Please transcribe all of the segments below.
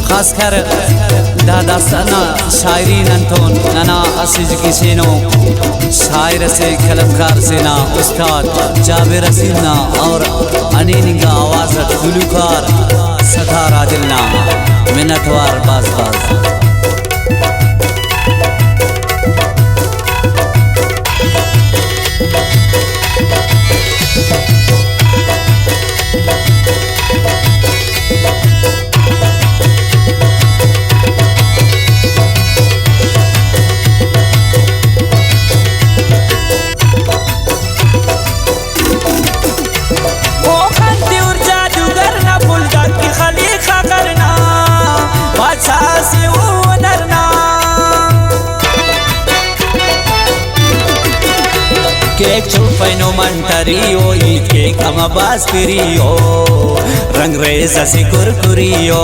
खासकर दादास्ताना शायरी नंतोन नना असिज किसेनो शायर से कलमकार से ना उस्ताद जाबिर रसीना और अनीनिगा आवाज़ गुलूकार सदा रादिलना मिन्नतवार बाज बाज केक चुपैनो मंटरियो ईद के कम बास पिरियो रंग रेज़ से कुरकुरियो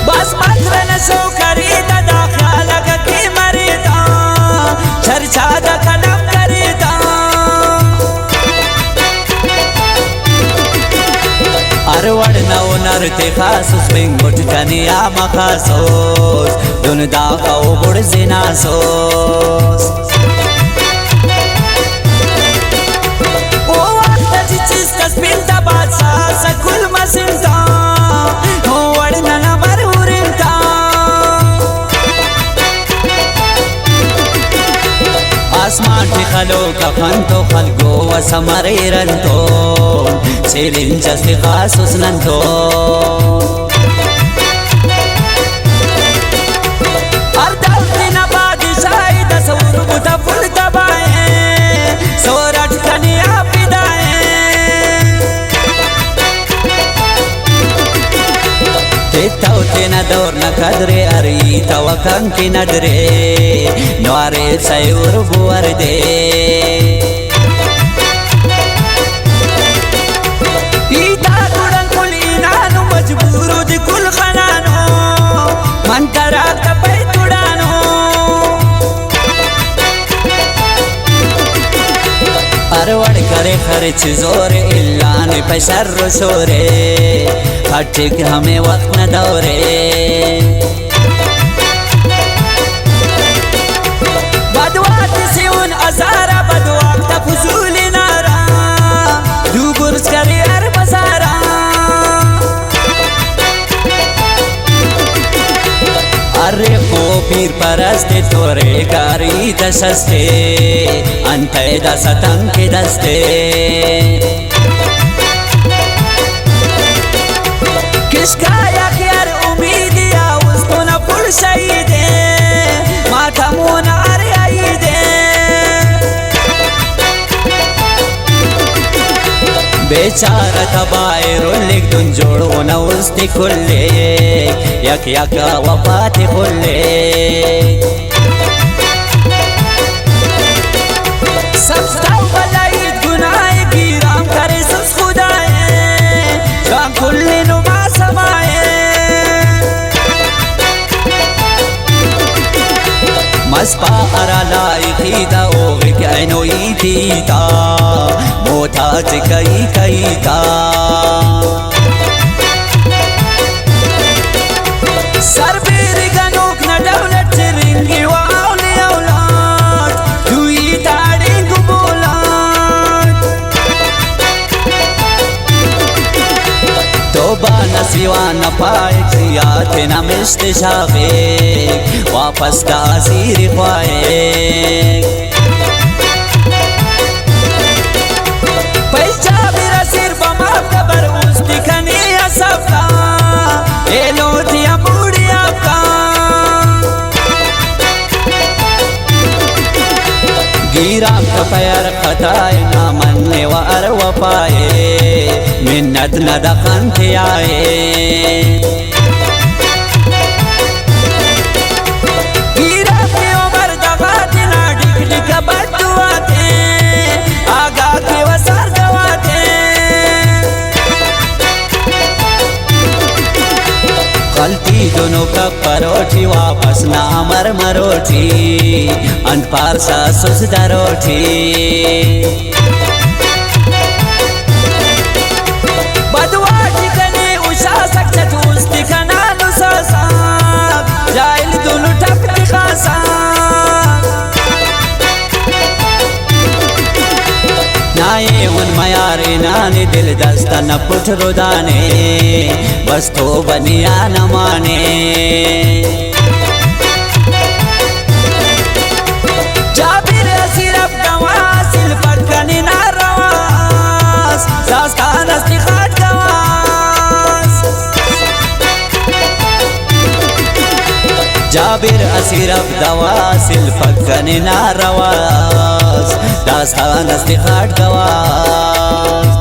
बस मंत्र नशो करीदा दाखला के मरीदा चर्चा दा कलम करीदा अरवड़ नौ नरते खासूस बिंगुट कनिया मखासोस दुन दाका ओ बुड़ जिनासोस ओ वक्त जिस तस्बिंता बादशाह सकुल मसिंता हो वड़ना न मरहुरिंता आसमान के खलो का खंतो खलगो व समरेरंतो सेलिन जस्ती खासूस नंतो तेना दौर न कदरे अरी तवकं की नदरे नवारे सयूर बुवर दे ईता कुड़न कुलीना नु मजबूरो दी कुल खनानो मन करा तपै तुड़ानो अरवड़ करे खर्च जोर इल्लान पैसर सोरे हटिक हमें वक्त न दौरे बदवात से उन अजारा बदवात फजूल नारा दू गुर्ज करे हर बजारा अरे को पीर परस्ते तोरे कारी दशस्ते अंते दसतंग के दस्ते किसकाया कि यार उम्मीद या उसको न पुल शहीदे माथा मुन अरे आई दे बेचारा तबाए रोलिक दुन जोड़ो न उसती खुले यक यक वफाती खुले सबस्ताव बलाई गुनाह गिराम करे सुस खुदाए जान खुले नुमा मस्पा अरालाई खीदा ओग कैनो ईदीता मोताज कई कई ता सरबीर गनोक न दौलत रिंगी वाउली औलाद दुई ताड़ी गुबुलाद तोबा नसीवा न पाए खियात न मिश्त शावे वापस ताज़ीर ख्वाए पैसा मेरा सिर बमा कबर उसकी खनिया सबका ए लोटिया बूढ़िया का गिरा का पैर खताए ना मनने वार वपाए मिन्नत न दखन थे आए गलती दोनों का परोठी वापस ना मर मरोठी من پارسا سوز دروٹی بدواجی کنی اوشا سکتا توستی کنانو ساسا جائل دونو ٹپتی خاصا نائے ان میاری نانی دل دستا نپٹ رودانے بس تو بنیا نمانے جابر اسیر ابدواس الفرقنی نارواس داستان استخاد گواس جابر اسیر ابدواس الفرقنی نارواس داستان استخاد گواس